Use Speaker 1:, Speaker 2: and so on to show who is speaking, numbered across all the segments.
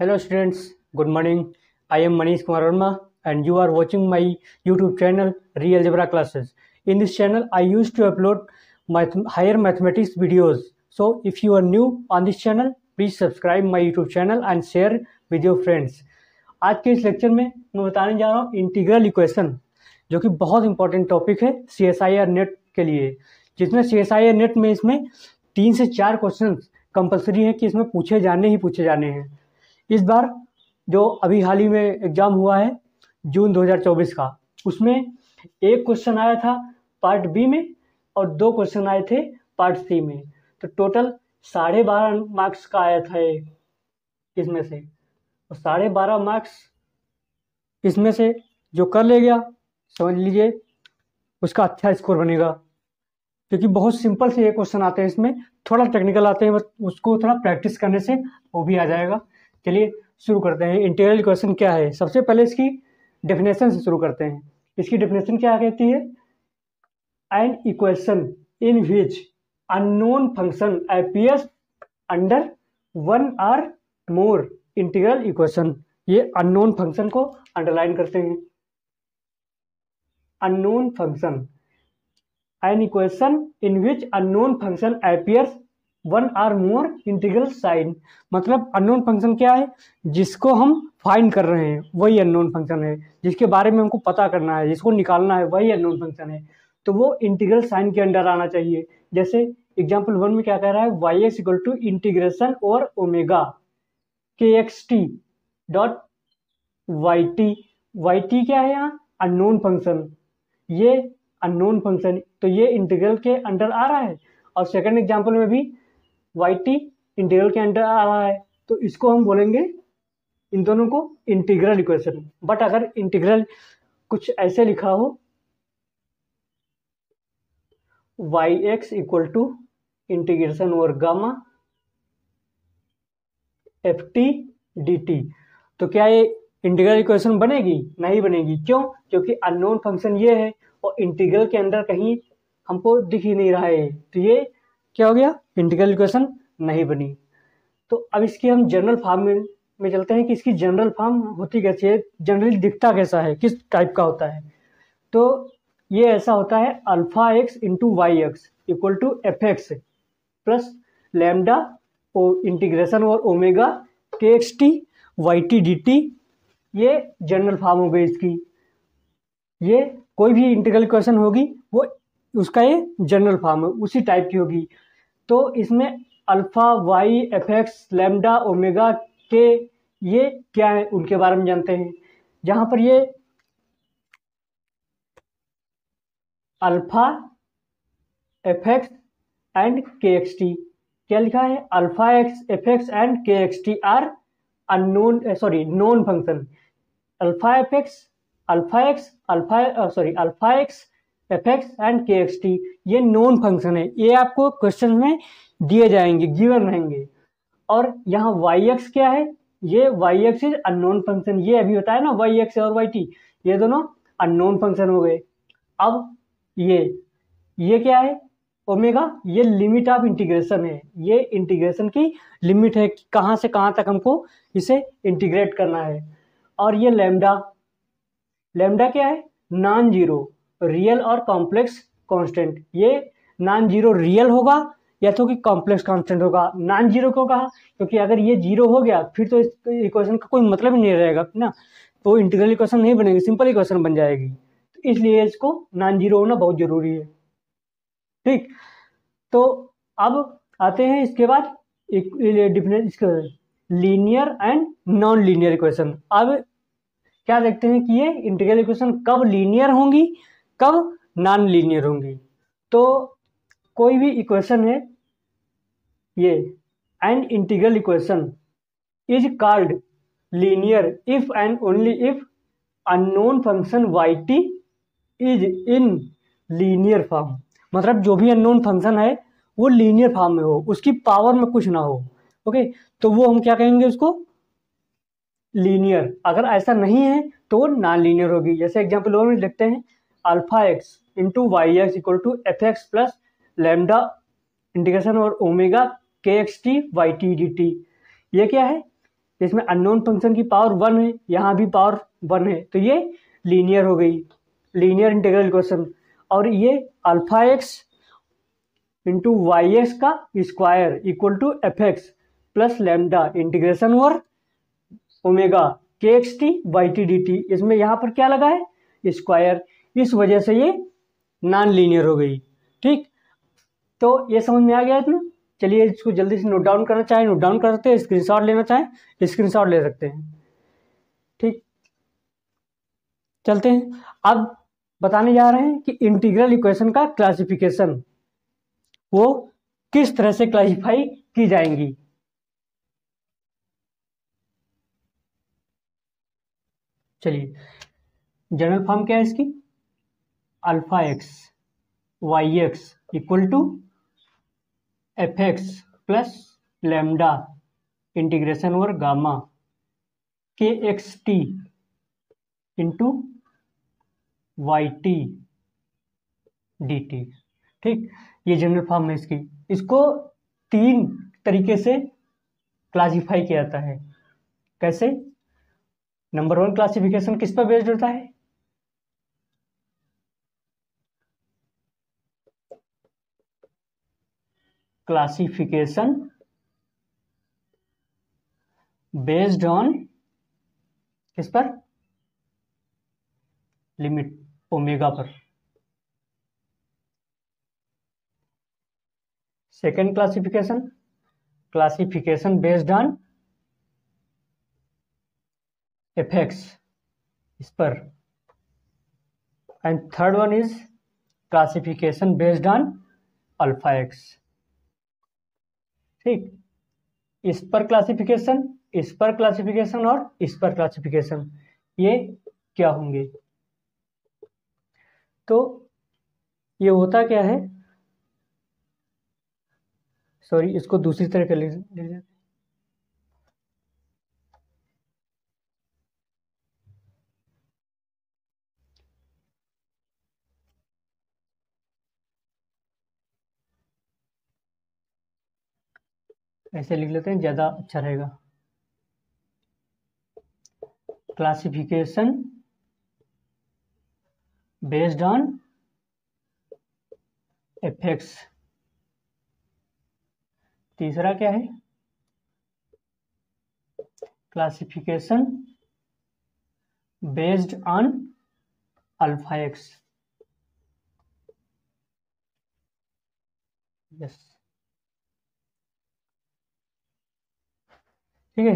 Speaker 1: Hello students, good morning. I am Manish Kumar Verma and you are watching my YouTube channel Real Algebra Classes. In this channel, I used to upload higher mathematics videos. So if you are new on this channel, please subscribe my YouTube channel and share with your friends. आज के इस lecture में मैं बताने जा रहा हूँ integral equation, जो कि बहुत इंपॉर्टेंट टॉपिक है CSIR नेट के लिए, जिसमें CSIR नेट में इसमें 3 से 4 क्वेश्चन कंपलसरी है कि इसमें पूछे जाने हैं। इस बार जो अभी हाल ही में एग्ज़ाम हुआ है जून 2024 का, उसमें एक क्वेश्चन आया था पार्ट बी में और 2 क्वेश्चन आए थे पार्ट सी में। तो टोटल 12.5 मार्क्स का आया था इसमें से, और 12.5 मार्क्स इसमें से जो कर ले गया, समझ लीजिए उसका अच्छा स्कोर बनेगा, क्योंकि बहुत सिंपल से ये क्वेश्चन आते हैं। इसमें थोड़ा टेक्निकल आते हैं, बस उसको थोड़ा प्रैक्टिस करने से वो भी आ जाएगा। चलिए शुरू करते हैं। इंटीग्रल इक्वेशन क्या है, सबसे पहले इसकी डेफिनेशन से शुरू करते हैं। इसकी डेफिनेशन क्या कहती है? An equation in which unknown function appears under one और मोर इंटीग्रल इक्वेशन। ये अननोन फंक्शन को अंडरलाइन करते हैं। Unknown function, an equation in which unknown function appears one और मोर इंटीग्रल साइन। मतलब अननोन फंक्शन क्या है? जिसको हम फाइंड कर रहे हैं वही अननोन फंक्शन है, जिसके बारे में हमको पता करना है, जिसको निकालना है वही अननोन फंक्शन है। तो वो इंटीग्रल साइन के अंडर आना चाहिए। जैसे एग्जाम्पल 1 में क्या कह रहा है? Y x equal to integration और ओमेगा के x t dot y t. Y t क्या है यहाँ? Unknown function. ये अननोन फंक्शन, तो ये इंटीग्रल के अंडर आ रहा है। और सेकंड एग्जाम्पल में भी वाई टी इंटीग्रल के अंडर आ रहा है, तो इसको हम बोलेंगे, इन दोनों को इंटीग्रल इक्वेशन। बट अगर इंटीग्रल कुछ ऐसे लिखा हो, y x equal to integration और gamma f t d t, तो क्या ये इंटीग्रल इक्वेशन बनेगी? नहीं बनेगी। क्यों? क्योंकि अननोन फंक्शन ये है और इंटीग्रल के अंदर कहीं हमको दिख ही नहीं रहा है, तो ये क्या हो गया? इंटीग्रल इक्वेशन नहीं बनी। तो अब इसकी हम जनरल फॉर्म में चलते हैं कि इसकी जनरल फॉर्म होती कैसी है, जनरली दिखता कैसा है, किस टाइप का होता है। तो ये ऐसा होता है, alpha x into y x equal to f x plus lambda और इंटीग्रेशन और ओमेगा के x t y t d t. ये जनरल फॉर्म हो गई इसकी। ये कोई भी इंटीग्रल इक्वेशन होगी वो उसका ये जनरल फॉर्म है, उसी टाइप की होगी। तो इसमें alpha y f x lambda omega के, ये क्या है उनके बारे में जानते हैं। जहां पर ये alpha f x and k x t, क्या लिखा है? Alpha x f x and k x t are unknown, known function. Alpha f x, alpha x, alpha x f x and k x t, ये known function है। ये आपको question में दिए जाएंगे, गिवन रहेंगे। और यहाँ वाई एक्स क्या है? ये y x is unknown function. ये अभी बताया ना, वाई एक्स और वाई टी, ये दोनों अननोन फंक्शन हो गए। अब ये क्या है? ओमेगा, ये लिमिट ऑफ इंटीग्रेशन है। ये इंटीग्रेशन की लिमिट है कि कहाँ से कहाँ तक हमको इसे इंटीग्रेट करना है। और ये लैम्डा, लैम्डा क्या है? नॉन जीरो रियल और कॉम्प्लेक्स कांस्टेंट। ये नॉन जीरो रियल होगा या तो कि कॉम्प्लेक्स कांस्टेंट होगा। नॉन जीरो क्यों कहा? क्योंकि अगर ये जीरो हो गया फिर तो इस इक्वेशन का कोई मतलब ही नहीं रहेगा ना, तो इंटीग्रल इक्वेशन नहीं बनेगी, सिंपल इक्वेशन बन जाएगी। तो इसलिए इसको नॉन जीरो होना बहुत जरूरी है। ठीक, तो अब आते हैं इसके बाद linear and non linear equation. अब क्या देखते हैं कि ये इंटीग्रल इक्वेशन कब लीनियर होंगी, कब नॉन लीनियर होंगी। तो कोई भी इक्वेशन है, ये an integral equation is called linear if and only if unknown function y t is in linear form. मतलब जो भी अननोन फंक्शन है वो लीनियर फॉर्म में हो, उसकी पावर में कुछ ना हो। ओके, तो वो हम क्या कहेंगे? उसको लीनियर। अगर ऐसा नहीं है तो वो नॉन लीनियर होगी। जैसे एग्जाम्पल में लिखते हैं, alpha x into y x equal to f x plus lambda integration और ओमेगा के x t y t d t. ये क्या है? इसमें अननोन फंक्शन की पावर 1 है, यहाँ भी पावर 1 है, तो ये लीनियर हो गई, लीनियर इंटीग्रल इक्वेशन। और ये alpha x into y x का square equal to f x plus lambda integration over omega के x t y t d t. इसमें यहाँ पर क्या लगा है, स्क्वायर, इस वजह से ये नॉन लीनियर हो गई। ठीक, तो ये समझ में आ गया इतना। चलिए इसको जल्दी से नोट डाउन करना चाहें नोट डाउन कर सकते हैं, स्क्रीनशॉट लेना चाहें स्क्रीनशॉट ले सकते हैं। ठीक, चलते हैं। अब बताने जा रहे हैं कि इंटीग्रल इक्वेशन का क्लासिफिकेशन वो किस तरह से क्लासिफाई की जाएंगी। चलिए, जनरल फॉर्म क्या है इसकी, alpha x y x equal to f x plus lambda integration over gamma k x t into y t d t. ठीक, ये जनरल फॉर्म है इसकी। इसको 3 तरीके से क्लासिफाई किया जाता है। कैसे, नंबर 1 क्लासिफिकेशन किस पर बेस्ड होता है, क्लासिफिकेशन बेस्ड ऑन किस पर, लिमिट ओमेगा पर। Second classification based on F x, इस पर। And third one is classification based on alpha x. ठीक, इस पर क्लासिफिकेशन, इस पर क्लासिफिकेशन और इस पर क्लासिफिकेशन, ये क्या होंगे। तो ये होता क्या है, सॉरी इसको दूसरी तरह कर लीजिए। ऐसे लिख लेते हैं, ज़्यादा अच्छा रहेगा। Classification based on F x. तीसरा क्या है, classification based on alpha x. Yes, ठीक है।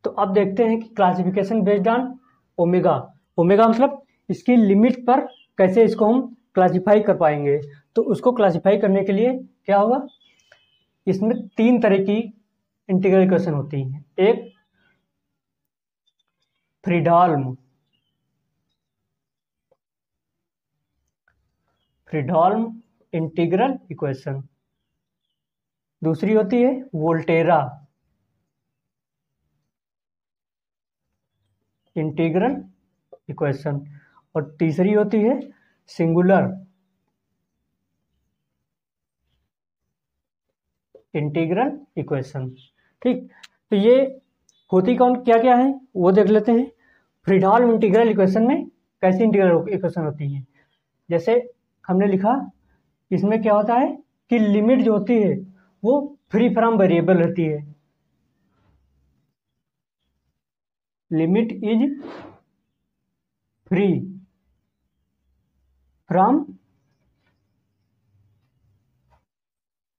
Speaker 1: तो अब देखते हैं कि classification based on omega. Omega मतलब इसकी लिमिट पर कैसे इसको हम क्लासिफाई कर पाएंगे। तो उसको क्लासिफाई करने के लिए क्या होगा, इसमें 3 तरह की इंटीग्रल इक्वेशन होती हैं। एक फ्रीडॉल्म इंटीग्रल इक्वेशन, दूसरी होती है वोल्टेरा इंटीग्रल इक्वेशन, और तीसरी होती है सिंगुलर इंटीग्रल इक्वेशन। ठीक, तो ये होती कौन क्या क्या है वो देख लेते हैं। फ्रीडॉल्म इंटीग्रल इक्वेशन में कैसी इंटीग्रल इक्वेशन होती है, जैसे हमने लिखा, इसमें क्या होता है कि लिमिट जो होती है वो फ्री फ्रॉम वेरिएबल रहती है। Limit is free from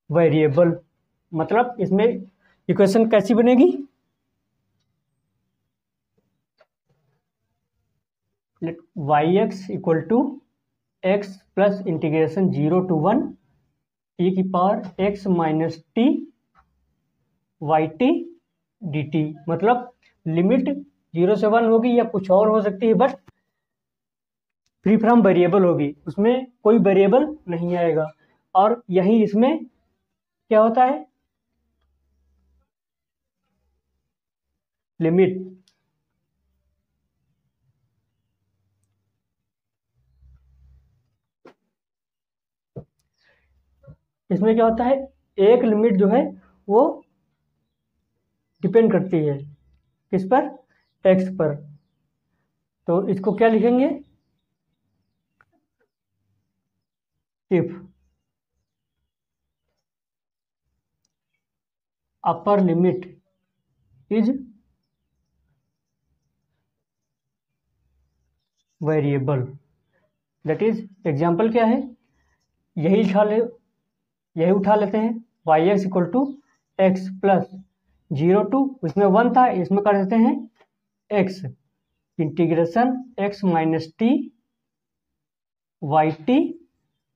Speaker 1: variable, मतलब इसमें इक्वेशन कैसी बनेगी, y x equal to x plus integration 0 to 1 e की power x minus t y t d t. मतलब लिमिट 0 से 1 होगी या कुछ और हो सकती है, बट फ्री फ्रॉम वेरिएबल होगी, उसमें कोई वेरिएबल नहीं आएगा। और यही इसमें क्या होता है, लिमिट इसमें क्या होता है, एक लिमिट जो है वो डिपेंड करती है किस पर, एक्स पर। तो इसको क्या लिखेंगे, if upper limit is variable, that is example क्या है, यही उठा लेते हैं, y x equal to x plus 0 to, इसमें 1 था, इसमें कर देते हैं x integration x minus t y t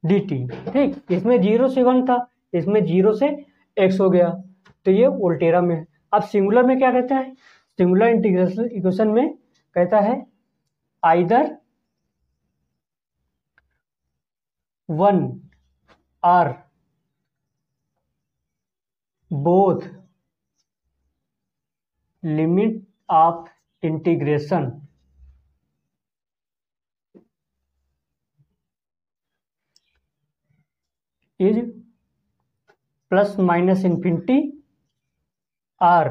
Speaker 1: d t. ठीक, इसमें 0 से 1 था, इसमें 0 से x हो गया, तो ये वोल्टेरा में है। अब सिंगुलर में क्या कहता है, सिंगुलर इंटीग्रेशन इक्वेशन में कहता है either 1 or both limit of integration is plus minus infinity or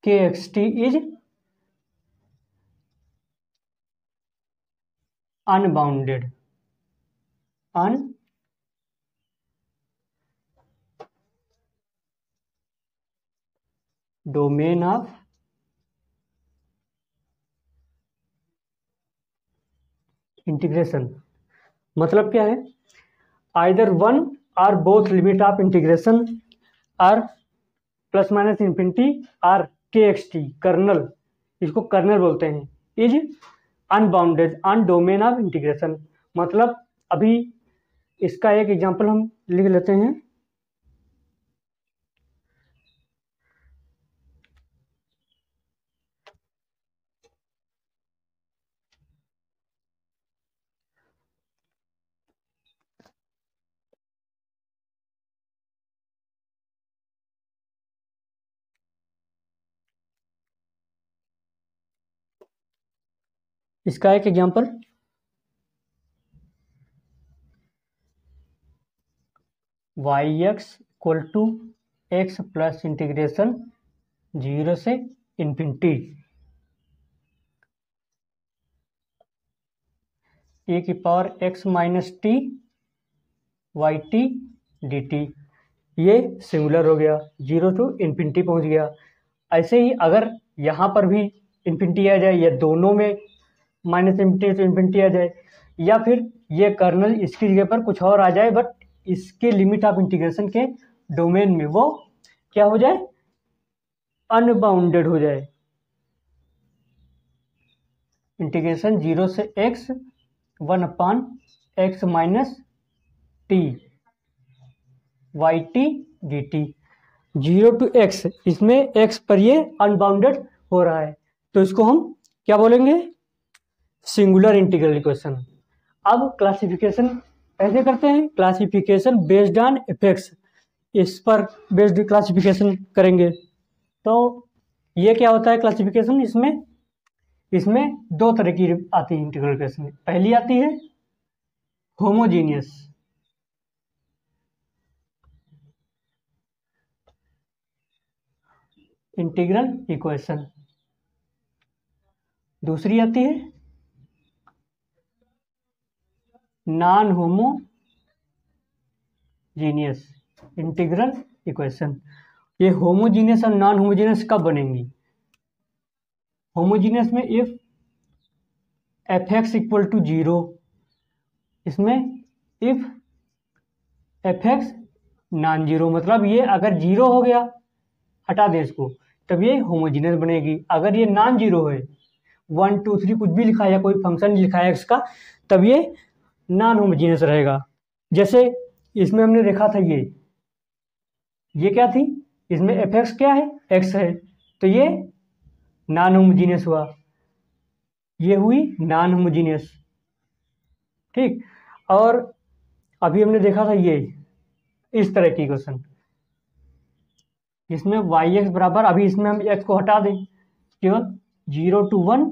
Speaker 1: k x t is unbounded, domain of integration. मतलब क्या है, either 1 or both limit of integration are plus minus infinity or k x t, kernel, इसको kernel बोलते हैं, is unbounded on domain of integration. मतलब अभी इसका एक एग्जांपल हम लिख लेते हैं, इसका एक example y x equal to x plus integration 0 से इन्फिनिटी ए की power x minus t y t d t. ये सिंगुलर हो गया, 0 टू इन्फिनिटी पहुंच गया। ऐसे ही अगर यहाँ पर भी इन्फिनिटी आ जाए, या दोनों में माइनस इन्फिनिटी टू इन्फिनिटी आ जाए, या फिर ये कर्नल इसकी जगह पर कुछ और आ जाए, बट इसके लिमिट ऑफ इंटीग्रेशन के डोमेन में वो क्या हो जाए, अनबाउंडेड हो जाए। इंटीग्रेशन 0 से x 1/x minus t y t d t, 0 to x, इसमें x पर ये अनबाउंडेड हो रहा है, तो इसको हम क्या बोलेंगे, सिंगुलर इंटीग्रल इक्वेशन। अब क्लासिफिकेशन कैसे करते हैं, क्लासिफिकेशन बेस्ड ऑन इफेक्ट्स, इस पर बेस्ड क्लासिफिकेशन करेंगे। तो ये क्या होता है क्लासिफिकेशन, इसमें 2 तरह की आती है इंटीग्रल इक्वेशन। पहली आती है होमोजीनियस इंटीग्रल इक्वेशन, दूसरी आती है नॉन होमोजीनियस इंटीग्रल इक्वेशन। ये होमोजीनियस और नॉन होमोजीनियस कब बनेंगी, होमोजीनियस में if f x equal to 0, इसमें if f x non zero, मतलब ये अगर 0 हो गया, हटा दें इसको, तब ये होमोजीनियस बनेगी। अगर ये नॉन जीरो है, 1 2 3 कुछ भी लिखा है, या कोई फंक्शन लिखा है एक्स का, तब ये नॉन होमोजीनियस रहेगा। जैसे इसमें हमने देखा था, ये क्या थी, इसमें एफ एक्स क्या है, एक्स है, तो ये नॉन होमोजीनियस हुआ, ये हुई नॉन होमोजीनियस। ठीक, और अभी हमने देखा था ये इस तरह की क्वेश्चन, जिसमें वाई एक्स बराबर, अभी इसमें हम एक्स को हटा दें, केवल 0 टू 1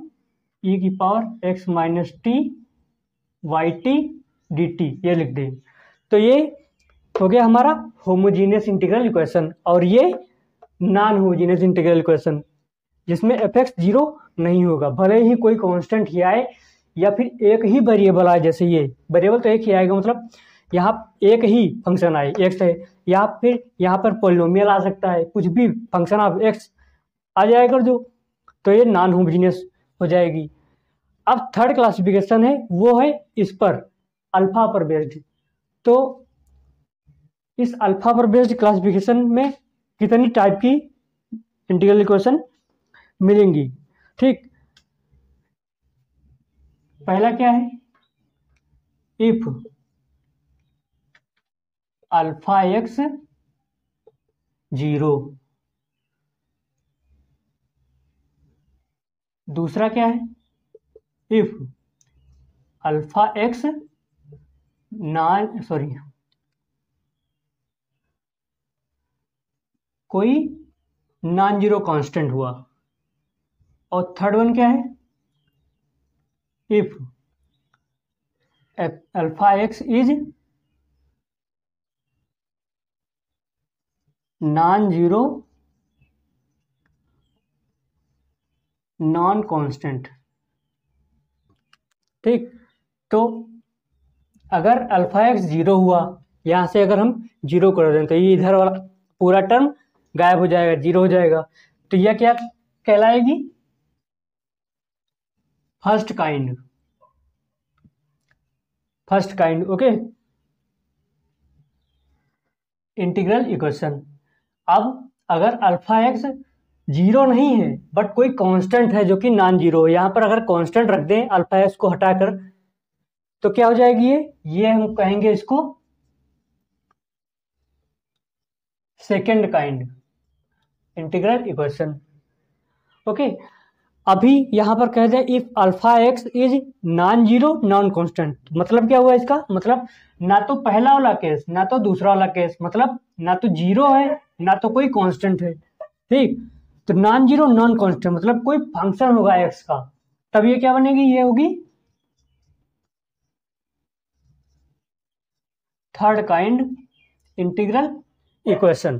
Speaker 1: ई की power x minus t y t d t, ये लिख दें। तो ये हो गया हमारा होमोजीनियस इंटीग्रल इक्वेशन, और ये नॉन होमोजेनियस इंटीग्रल इक्वेशन, जिसमें f(x) 0 नहीं होगा, भले ही कोई कांस्टेंट ही आए या फिर एक ही वेरिएबल आए। जैसे ये वेरिएबल तो एक ही आएगा, मतलब यहाँ एक ही फंक्शन आए x है, या फिर यहाँ पर पॉलिनोमियल आ सकता है, कुछ भी फंक्शन ऑफ x आ जाएगा जो, तो ये नॉन होमोजेनियस हो जाएगी। अब थर्ड क्लासिफिकेशन है, वो है इस पर अल्फा पर बेस्ड। तो इस अल्फा पर बेस्ड क्लासिफिकेशन में कितनी टाइप की इंटीग्रल इक्वेशन मिलेंगी। ठीक, पहला क्या है, इफ अल्फा x 0। दूसरा क्या है, इफ अल्फा x कोई नॉन जीरो कांस्टेंट हुआ। और थर्ड वन क्या है, if alpha x is non zero non constant. ठीक, तो अगर अल्फा x 0 हुआ, यहां से अगर हम 0 कर दें तो ये इधर वाला पूरा टर्म गायब हो जाएगा, 0 हो जाएगा। तो यह क्या कहलाएगी, first kind okay integral equation. अब अगर अल्फा x 0 नहीं है बट कोई कांस्टेंट है जो कि नॉन जीरो है, यहां पर अगर कांस्टेंट रख दें अल्फा x को हटाकर, तो क्या हो जाएगी ये हम कहेंगे इसको second kind integral equation. Okay, अभी यहां पर कह दें if alpha x is non zero non constant, मतलब क्या हुआ इसका, मतलब ना तो पहला वाला केस ना तो दूसरा वाला केस, मतलब ना तो 0 है ना तो कोई कांस्टेंट है। ठीक, तो नॉन जीरो नॉन कांस्टेंट मतलब कोई फंक्शन होगा x का, तब ये क्या बनेगी, ये होगी थर्ड काइंड इंटीग्रल इक्वेशन।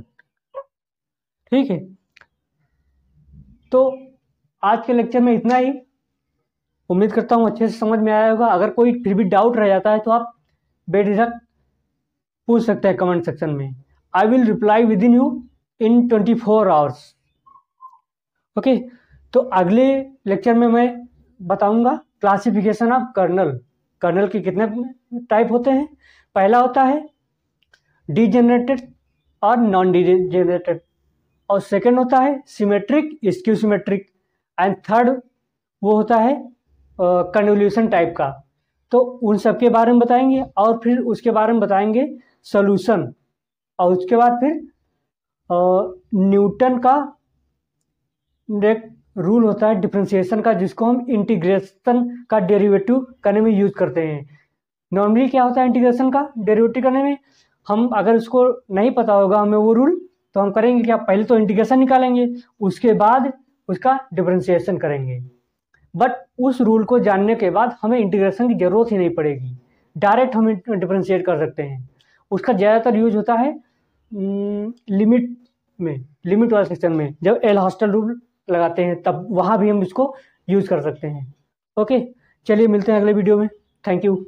Speaker 1: ठीक है, तो आज के लेक्चर में इतना ही। उम्मीद करता हूँ अच्छे से समझ में आया होगा। अगर कोई फिर भी डाउट रह जाता है तो आप बेझिझक पूछ सकते हैं कमेंट सेक्शन में। I will reply with in you in 24 hours. Okay, तो अगले लेक्चर में मैं बताऊंगा क्लासिफिकेशन ऑफ कर्नल के कितने टाइप होते हैं। पहला होता है डीजेनरेटेड और नॉन डीजेनरेटेड, और सेकंड होता है symmetric skew symmetric, and third वो होता है कन्वोल्यूशन टाइप का। तो उन सब के बारे में बताएंगे, और फिर उसके बारे में बताएंगे सोल्यूशन, और उसके बाद फिर न्यूटन का एक रूल होता है डिफरेंशिएशन का, जिसको हम इंटीग्रेशन का डेरिवेटिव करने में यूज करते हैं। नॉर्मली क्या होता है इंटीग्रेशन का डेरिवेटिव करने में, हम अगर उसको नहीं पता होगा हमें वो रूल, तो हम करेंगे क्या, पहले तो इंटीग्रेशन निकालेंगे, उसके बाद उसका डिफरेंशिएशन करेंगे। बट उस रूल को जानने के बाद हमें इंटीग्रेशन की जरूरत ही नहीं पड़ेगी, डायरेक्ट हम डिफरेंशिएट कर सकते हैं। उसका ज़्यादातर यूज होता है लिमिट वाले सेक्शन में, जब एल हॉस्टल रूल लगाते हैं तब वहाँ भी हम इसको यूज कर सकते हैं। ओके, चलिए मिलते हैं अगले वीडियो में। Thank you.